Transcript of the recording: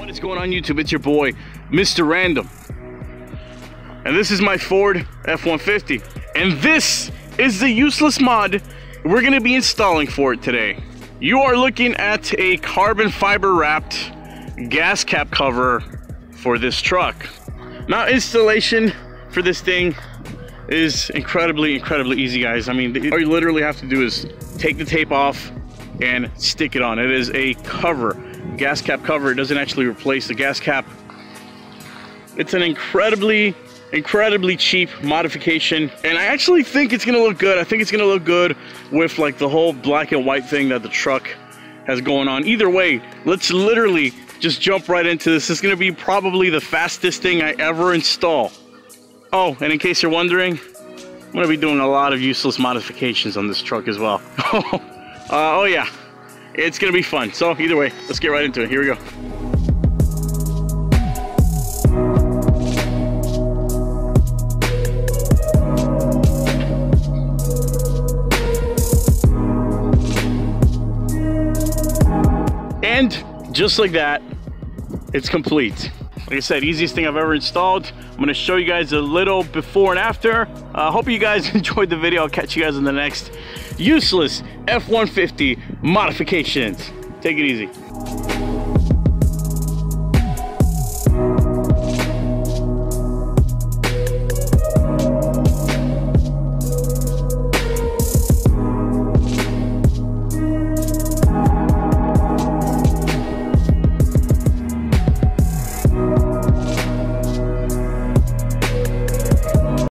What is going on YouTube? It's your boy, Mr. Random. And this is my Ford F-150. And this is the useless mod we're gonna be installing for it today. You are looking at a carbon fiber wrapped gas cap cover for this truck. Now, installation for this thing is incredibly easy, guys. I mean, all you literally have to do is take the tape off and stick it on. It is a cover, gas cap cover. It doesn't actually replace the gas cap. It's an incredibly cheap modification, and I actually think it's gonna look good. I think it's gonna look good with like the whole black and white thing that the truck has going on. Either way, let's literally just jump right into this. This is gonna be probably the fastest thing I ever install. Oh, and in case you're wondering, I'm gonna be doing a lot of useless modifications on this truck as well. Oh yeah, it's gonna be fun. So either way, let's get right into it. Here we go. And just like that, it's complete. Like I said, easiest thing I've ever installed. I'm gonna show you guys a little before and after. Hope you guys enjoyed the video. I'll catch you guys in the next useless F-150 modifications. Take it easy.